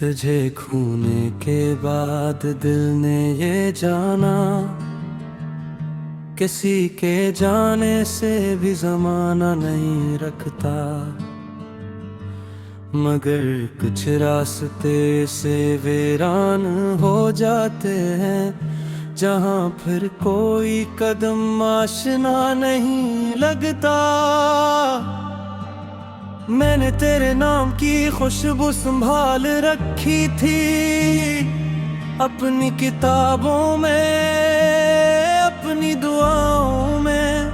तुझे खोने के बाद दिल ने ये जाना, किसी के जाने से भी जमाना नहीं रखता। मगर कुछ रास्ते से वीरान हो जाते हैं, जहाँ फिर कोई कदम आशना नहीं लगता। मैंने तेरे नाम की खुशबू संभाल रखी थी अपनी किताबों में, अपनी दुआओं में।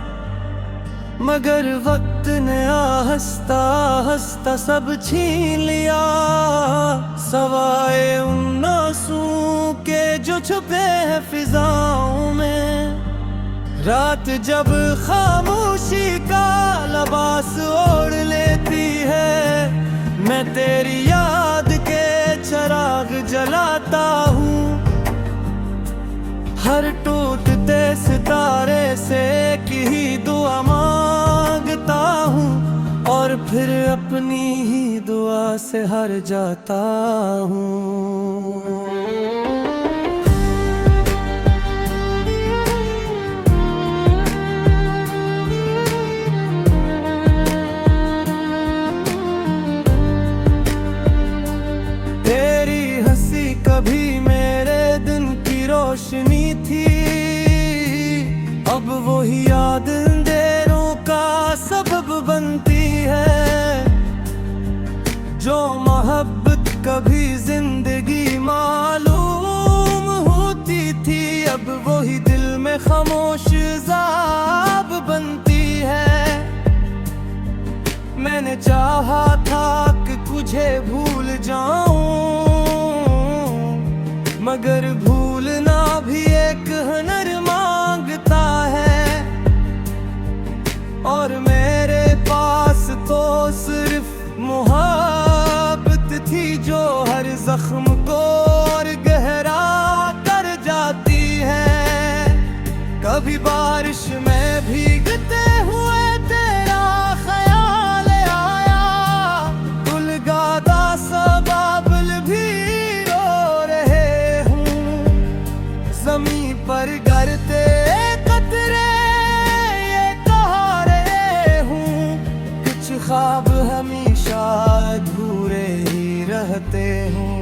मगर वक्त ने हंसता हंसता सब छीन लिया, सवाए उन आंसुओं के जो छुपे हैं फिजाओं में। रात जब खामोशी का लिबास ओढ़ लेती है, मैं तेरी याद के चिराग जलाता हूँ। हर टूटते सितारे से एक ही दुआ मांगता हूँ, और फिर अपनी ही दुआ से हार जाता हूँ। कभी मेरे दिन की रोशनी थी, अब वही याद अंधेरों का सबब बनती है। जो मोहब्बत कभी जिंदगी मालूम होती थी, अब वही दिल में खामोश ज़ाब बनती है। मैंने चाहा था कि तुझे भूल जाऊं, मगर भूलना भी एक हुनर मांगता है। और मेरे पास तो सिर्फ मोहब्बत थी, जो हर जख्म को और गहरा कर जाती है। कभी बारिश में भीगते हुए तेरा ख्याल आया, उलगाता सा बाबुल भी ज़मीं पर गिरते कतरे ये कहा रहे हूँ, कुछ ख्वाब हमेशा अधूरे ही रहते हूँ।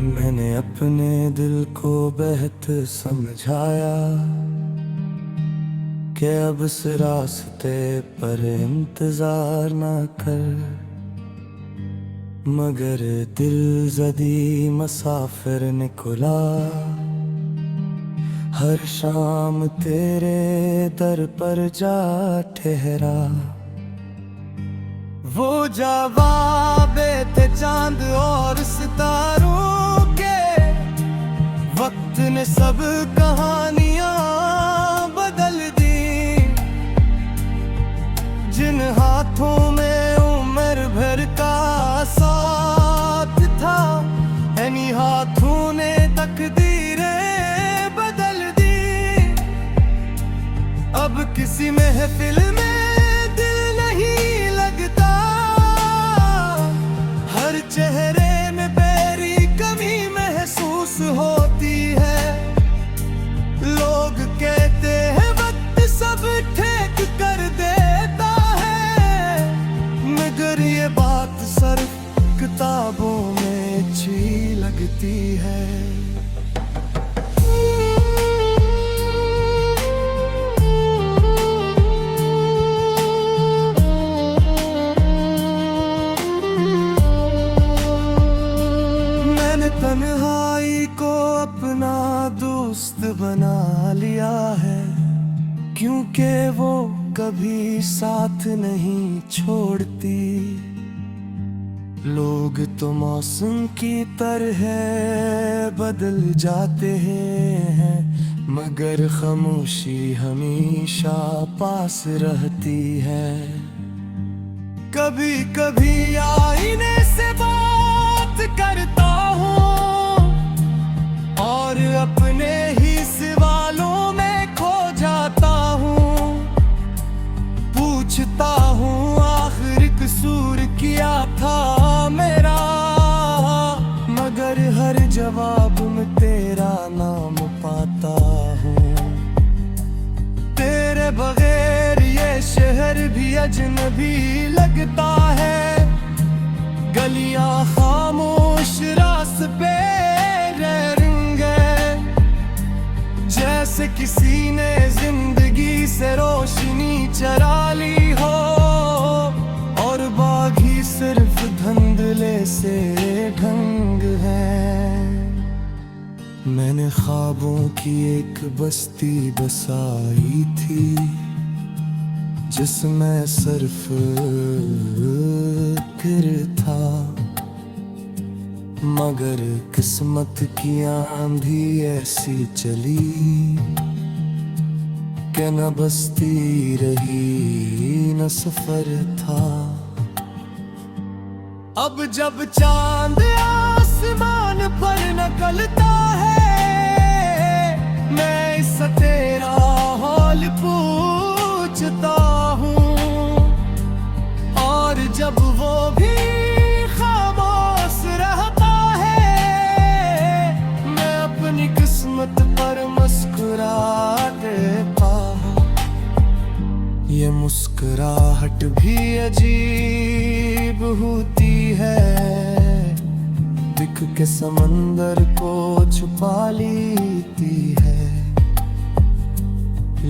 मैंने अपने दिल को बेहद समझाया कि अब इस रास्ते पर इंतजार ना कर, मगर दिल जदी मुसाफिर निकला। हर शाम तेरे दर पर जा ठहरा। वो जवाबे थे चांद और सितारों के, वक्त ने सब कहानियां बदल दी। जिन हाथों में उम्र भर का साथ था, इन्हीं हाथों ने तकदीरें बदल दी। अब किसी महफिल में दिल नहीं लगता, हर चेहरे में बेरी कमी महसूस होती है। लोग कहते हैं वक्त सब ठीक कर देता है, मगर ये बात सिर्फ किताबों में अच्छी लगती है। मैंने तन्हाई को अपना दोस्त बना लिया है, क्योंकि वो कभी साथ नहीं छोड़ती। लोग तो मौसम की तरह बदल जाते हैं, मगर खामोशी हमेशा पास रहती है। कभी कभी आईने से बात करता हूँ, और अपने ही सवालों में खो जाता हूँ। पूछता हूँ आखिर कसूर किया था मेरा, हर जवाब में तेरा नाम पाता हूँ। तेरे बगैर ये शहर भी अजनबी लगता है। गलियां खामोश, रास्ते जैसे किसी ने जिंदगी से रोशनी चरा ली हो, और बाकी सिर्फ धुंधले से ढंग है। मैंने ख्वाबों की एक बस्ती बसाई थी, जिसमें सिर्फ फिर था, मगर किस्मत की आंधी ऐसी चली कि न बस्ती रही न सफर था। अब जब चांद आसमान पर निकलता है, मैं इस तेरा हाल पूछता हूँ, और जब वो भी किस्मत पर मुस्कुरा देता। ये मुस्कुराहट भी अजीब होती है, दिख के समंदर को छुपा लेती है।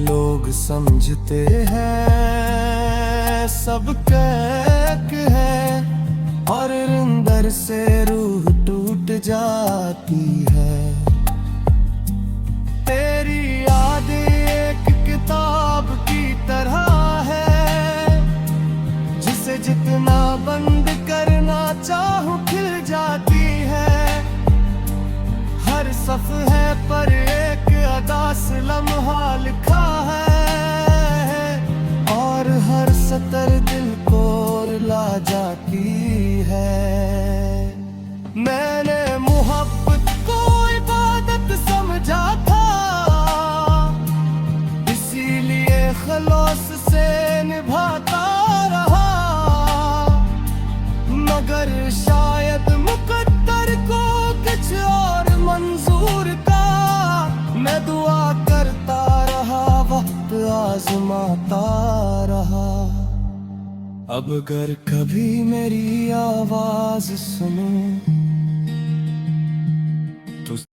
लोग समझते हैं सब कैक है, और अंदर से रूह टूट जाती है। तेरी याद एक किताब की तरह है, जिसे जितना बंद करना चाहूं खिल जाती है। हर सफ़हे पर एक अदास लम्हा लिखा है, और हर सतर दिल को रुला जाती है। मैंने मोहब्बत को इबादत समझा था, खलौस से निभाता रहा, मगर शायद मुकद्दर को कुछ और मंजूर था। मैं दुआ करता रहा, वक्त आजमाता रहा। अब अगर कभी मेरी आवाज सुनो